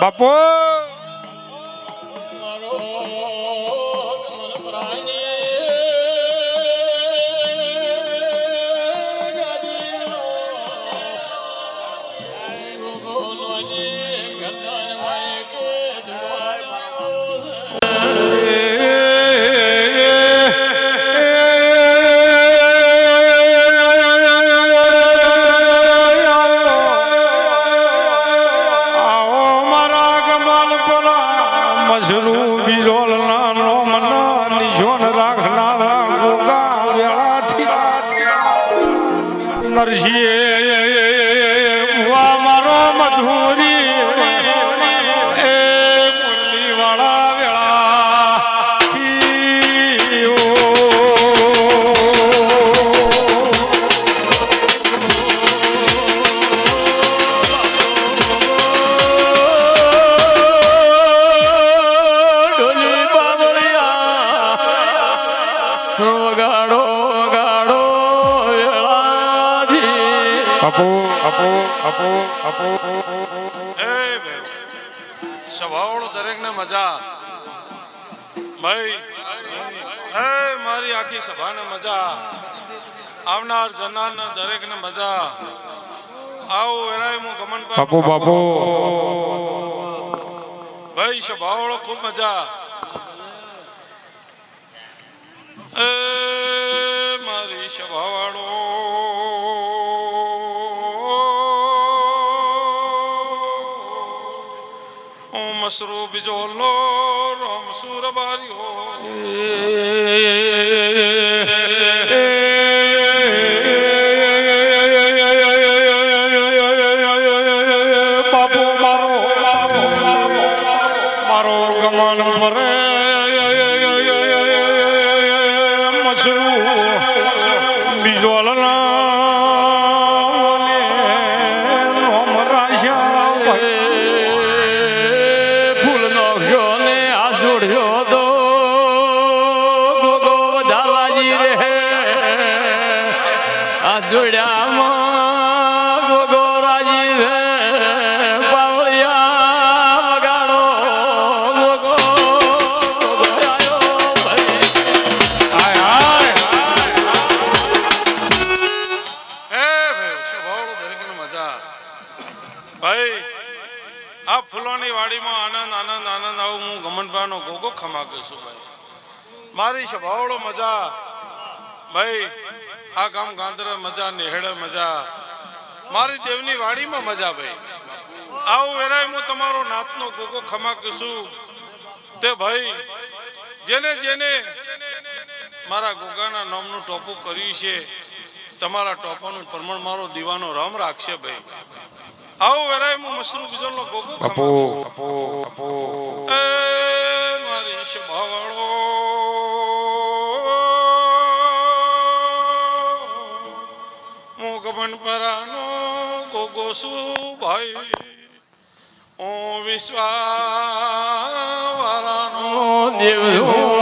બાપુ સ્વભાવળો દરેક ને મજા ભાઈ મારી આખી સભાને મજા આવનાર જનાર ને દરેક ને મજા આવો વેરાય હું ગમન બાપુ બાપુ ભાઈ સ્વભાવળો ખૂબ મજા મારી સ્વભાવળો મસરૂ બીજોલો રોમ સુરબારીઓ બાપુ મારો ગમન ભરે મસરૂ બીજોલના ગોગો ખમાગ્યો છું ભાઈ મારી સ્વભાવળો મજા ભાઈ આ ગામ ગાંધરે મજા નેહડે મજા મારી દેવની વાડીમાં મજા ભાઈ આવું વેરાય હું તમારો નાતનો ગોગો ખમાગ્યો છું તે ભાઈ જેને જેને મારા ગોગાના નામનું ટોપું કર્યું છે તમારા ટોપાનું પ્રમાણ મારો દીવાનો રામ રાખશે ભાઈ આવું વેરાય હું મસરૂ બીજોનો ગોગો ખમાગ્યો મારી સ્વભાવળો હું ગમન પરાનો ગોગો છું ભાઈ હું વિશ્વાવાળાનો દેવ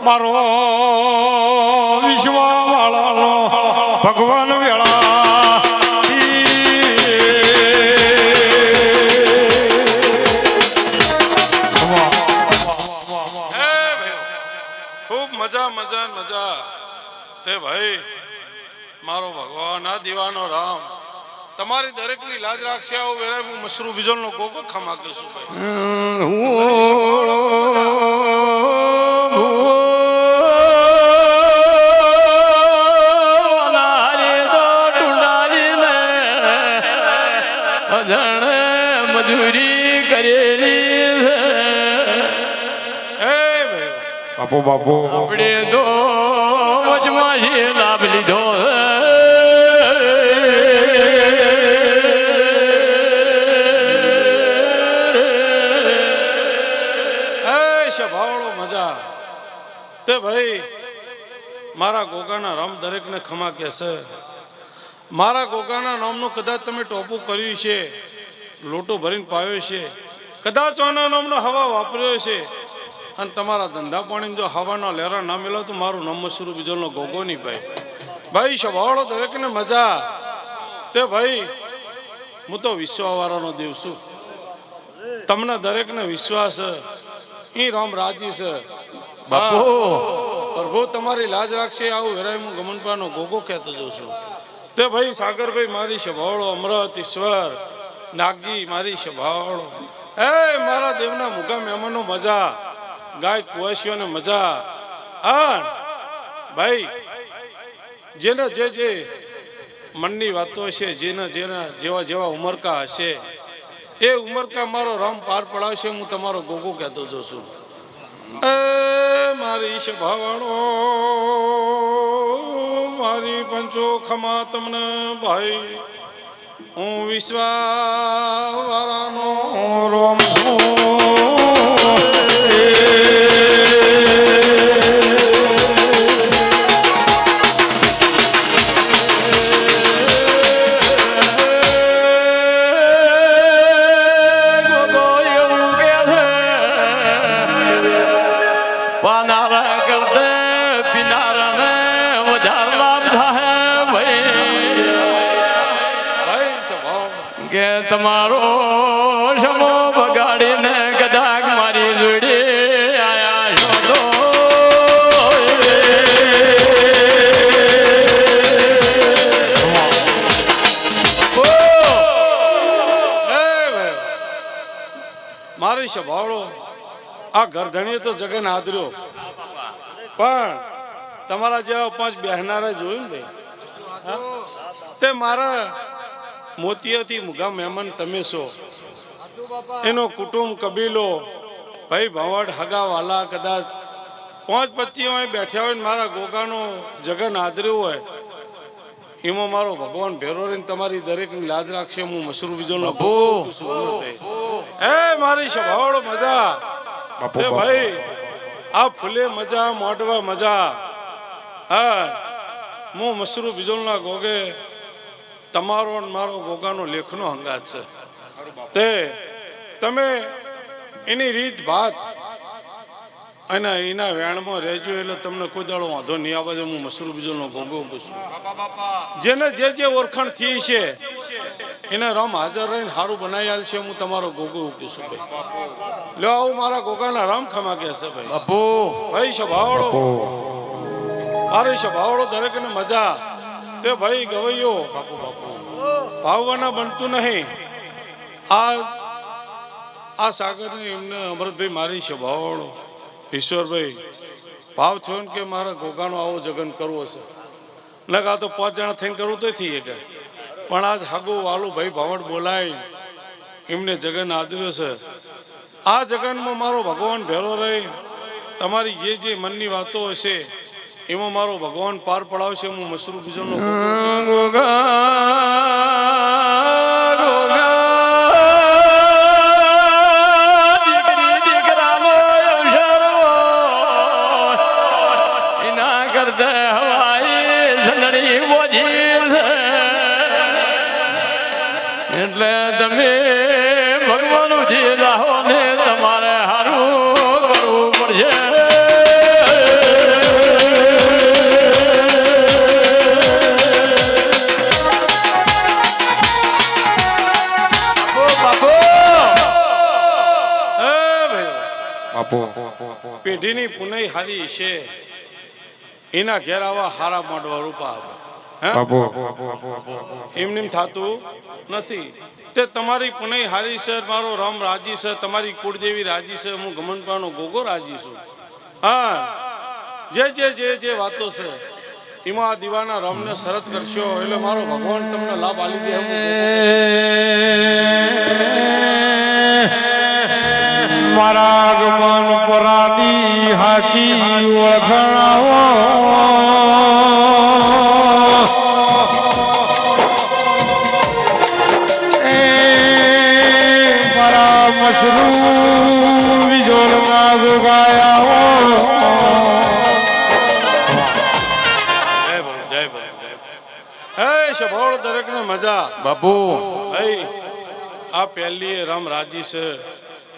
મારો વિશ્વાવાળાનો ભગવાન વેળા ખૂબ મજા મજા મજા તે ભાઈ મારો ભગવાન આ દીવાનો રામ તમારી દરેકની લાજ રાખશે આવો વેળા હું મસરૂ બીજોનો ગોગો ખમાગ્યો છું મજૂરી કરેલી બાપુ બાપુ આપણે તો વચમાં છે લાભ લીધો સ્વભાવળો મજા તે ભાઈ મારા ગોગાના રામ દરેકને ખમા કહેશે. મારા ગોગાના નામનું કદાચ તમે ટોપું કર્યું છે, લોટો ભરીને પાયો છે, કદાચ આના નામનો હવા વાપર્યો છે, અને તમારા ધંધા પાણી જો હવાના લેરા ના મેળો તો મારું નામ મસરૂ બીજોનો ગોગો નહીં ભાઈ. ભાઈ સ્વભાવળો દરેકને મજા તે ભાઈ હું તો વિશ્વાવાળાનો દેવ છું. તમને દરેકને વિશ્વાસ એ રામ રાજી છે. બાપુ પ્રભુ તમારી લાજ રાખશે. આવું વેરાય હું ગમનપાનો ગોગો કહેતો જોઉં છું. તે ભાઈ સાગરભાઈ મારી સ્વભાવળો, અમૃત ઈશ્વર નાગજી મારી સ્વભાવળો, એ મારા દેવના મુગા મહેમાનો મજા, ગાય કુવાસીઓને મજા. હા ભાઈ જેને જે મનની વાતો હશે, જેના જેવા જેવા ઉમરકા હશે એ ઉમરકા મારો રામ પાર પડાવશે. હું તમારો ગોગો કહેતો જોઉં છું. એ મારી સ્વભાવળો મારી પંચો ખમા તમને ભાઈ. હું વિશ્વાવાળાનો રોમ પાનારા કરતે પિનારાને વધારે લાભ થાય ભાઈ સ્વભાવ કે તમારો સમો બગાડીને કદાચ મારી જોડે આયા છો તો મારી સ્વભાવળો આ ઘરધણીએ તો જગન આદર્યો, પણ તમારા જેવા 5 બહેનારા જોયું ને ભાઈ, તે મારા મોતિયાથી મુગા મહેમાન તમે છો. એનો કુટુંબ કબીલો ભાઈ ભાવડ હગા વાલા કદાચ 5-25 અહીં બેઠા હોય ને મારા ગોગાનો જગન આદર્યું હોય, એમાં મારો ભગવાન ભેરો રહીને તમારી દરેકની લાજ રાખશે. હું મસરૂ બીજોનો એ મારી સ્વભાવળો મજા બાપુ એ ભાઈ આ ફૂલે મજા, મોઢવા મજા. હા હું મસરૂ બીજોલના ગોગે તમારો ને મારો ગોગાનો લેખનો હંગાત છે. તે તમે એની રીત ભાત અને એના વેણમાં રહેજો એટલે તમને કોઈ દાડો વાંધો નહીં આવે. હું મસરૂ બીજોલનો ગોગો પૂછું. જેને જે ઓળખાણ થઈ છે એને રામ હાજર રહીને સારું બનાવી આલ છે. હું તમારો ગોગો પૂછું ભાઈ. લો આવું મારા ગોગાના રામ ખમા કે છે ભાઈ. બાપુ ભાઈ સ્વભાવળો મારી સ્વભાવળો દરેકને મજા. તે ભાઈ ગવૈયો ભાવવાના બનતું નહીં. આ સાગરને એમને અમૃતભાઈ મારી સ્વભાવળો ઈશ્વરભાઈ ભાવ થયો ને કે મારા ગોગાનો આવો જગન કરવો છે. ને આ તો 5 જણા થઈને કરવું તો થઈ શકે, પણ આજ હગો વાલું ભાઈ ભાવડ બોલાય એમને જગન આદર્યો છે. આ જગનમાં મારો ભગવાન ભેરો રહી તમારી જે મનની વાતો હશે એમાં મારો ભગવાન પાર પડાવશે. હું મસરૂ બીજોનો દીકરાનો અવસર એના કરતે હવાઈ સંદડી બોજી એટલે તમે ભગવાન ઉધી રહો ને તમારે હારું કરવું પડશે. પેઢીની પુનઈ હારી છે એના ઘેર આવા હારા માંડવા રૂપા આવે. એમને થતું નથી. તે તમારી પુનઈ હારી છે, મારો રામ રાજી છે, તમારી કુળદેવી રાજી છે, હું ગમનપાનો ગોગો રાજી છું. હા જે વાતો છે એમાં આ દીવાના રામને શરત કરશો એટલે મારો ભગવાન તમને લાભ આલી દે. મારા ગમન પરાની હાચી ઓળખાણો મારા મશરૂ વિજોલ માં ગુગાય દરેકને મજા બાપુ ભાઈ આ પહેલી રમ રાજી છે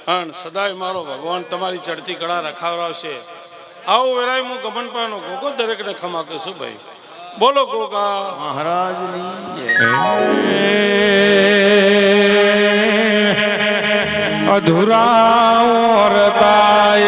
અને સદાય મારો ભગવાન તમારી ચડતી કળા રખાવરાવશે આવું વેરાય હું ગમનપાનો ગોગો દરેકને ખમા કહીશું ભાઈ બોલો ગોગા મહારાજની અધૂરા ઓરતા